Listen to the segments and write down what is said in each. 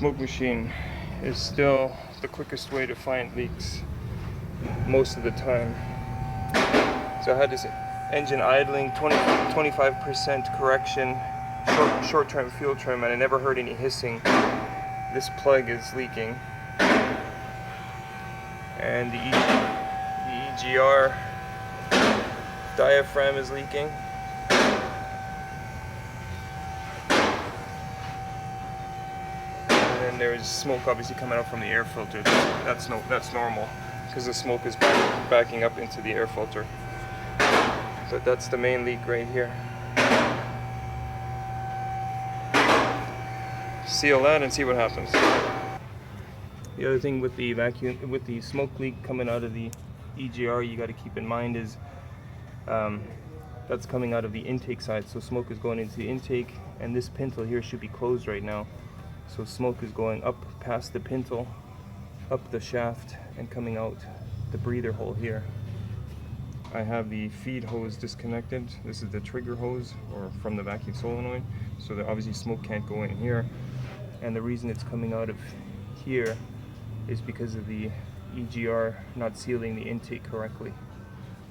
smoke machine is still the quickest way to find leaks most of the time. So I had this engine idling, 25% correction, short-term fuel trim, and I never heard any hissing. This plug is leaking, and the EGR diaphragm is leaking. And then there's smoke obviously coming out from the air filter. That's normal, because the smoke is backing up into the air filter. So that's the main leak right here. Seal that and see what happens. The other thing with the smoke leak coming out of the EGR you got to keep in mind is that's coming out of the intake side. So smoke is going into the intake, and this pintle here should be closed right now. So smoke is going up past the pintle, up the shaft, and coming out the breather hole here. I have the feed hose disconnected. This is the trigger hose, or from the vacuum solenoid, so that obviously smoke can't go in here. And the reason it's coming out of here is because of the EGR not sealing the intake correctly,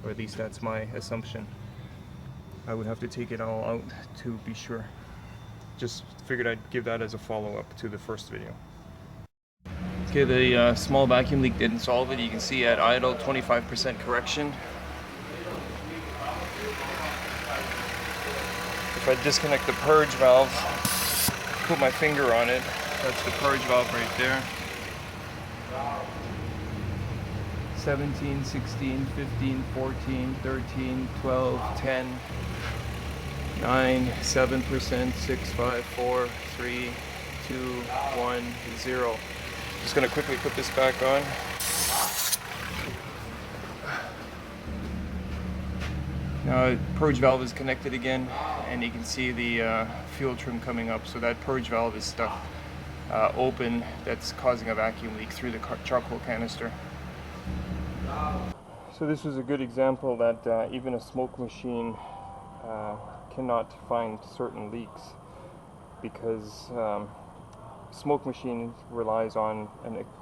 or at least that's my assumption. I would have to take it all out to be sure. Just figured I'd give that as a follow-up to the first video. Okay, the small vacuum leak didn't solve it. You can see at idle 25% correction. If I disconnect the purge valve, put my finger on it, that's the purge valve right there. 17, 16, 15, 14, 13, 12, 10, 9, 7%, 6, 5, 4, 3, 2, 1, 0. Just going to quickly put this back on. Now purge valve is connected again, and you can see the fuel trim coming up. So that purge valve is stuck open. That's causing a vacuum leak through the charcoal canister. So this was a good example that even a smoke machine cannot find certain leaks, because smoke machine relies on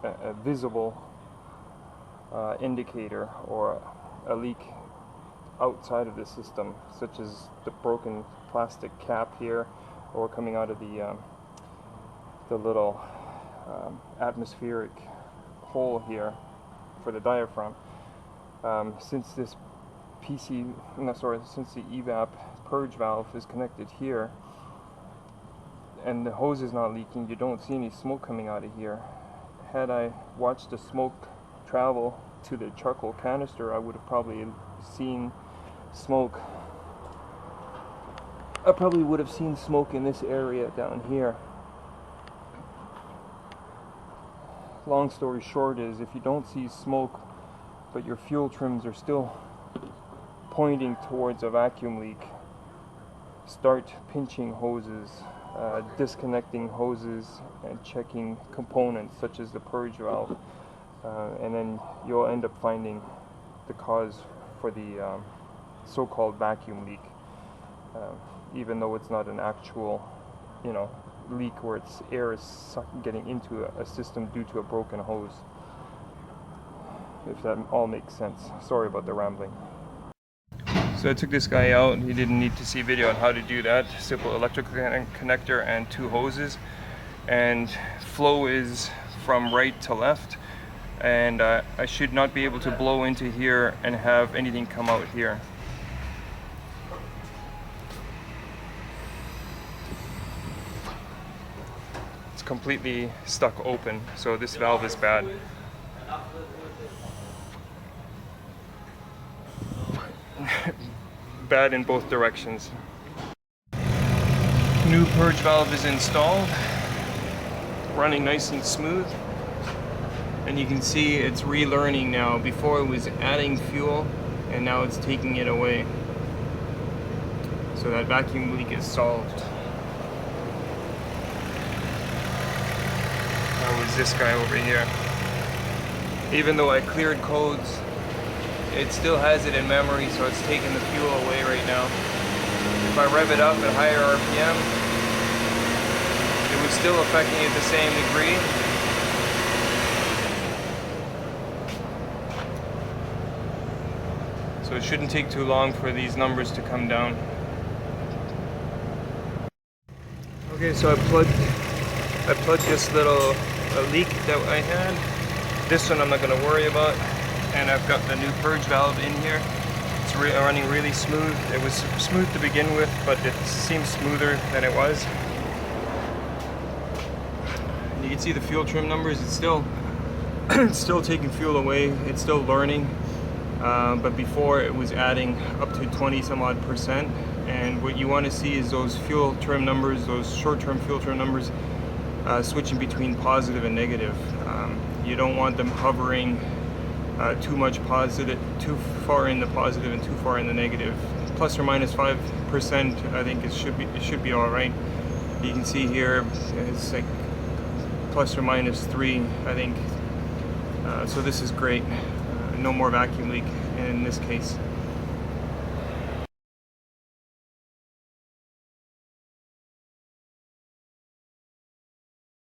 a visible indicator or a leak outside of the system, such as the broken plastic cap here, or coming out of the little atmospheric hole here for the diaphragm. Since this since the evap purge valve is connected here and the hose is not leaking, you don't see any smoke coming out of here. Had I watched the smoke travel to the charcoal canister, I would have probably seen smoke. I probably would have seen smoke in this area down here. Long story short is, if you don't see smoke but your fuel trims are still pointing towards a vacuum leak, start pinching hoses, disconnecting hoses, and checking components such as the purge valve, and then you'll end up finding the cause for the so-called vacuum leak, even though it's not an actual, leak where it's air is getting into a system due to a broken hose. If that all makes sense. Sorry about the rambling. So I took this guy out. He didn't need to see video on how to do that. Simple electrical connector and two hoses, and flow is from right to left, and I should not be able to blow into here and have anything come out here. It's completely stuck open, so this valve is bad. Bad in both directions. New purge valve is installed, running nice and smooth, and you can see it's relearning now. Before it was adding fuel, and now it's taking it away. So that vacuum leak is solved. That was this guy over here. Even though I cleared codes, it still has it in memory, so it's taking the fuel away right now. If I rev it up at higher RPM, it was still affecting it the same degree. So it shouldn't take too long for these numbers to come down. Okay, so I plugged this little leak that I had. This one I'm not going to worry about, and I've got the new purge valve in here. It's running really smooth. It was smooth to begin with, but it seems smoother than it was. And you can see the fuel trim numbers. It's still it's still taking fuel away. It's still learning, but before it was adding up to 20 some odd %. And what you want to see is those fuel trim numbers, those short-term fuel trim numbers, switching between positive and negative. You don't want them hovering too much positive, too far in the positive and too far in the negative. Plus or minus 5%, I think it should be all right. You can see here it's like plus or minus 3, I think. So this is great. No more vacuum leak in this case.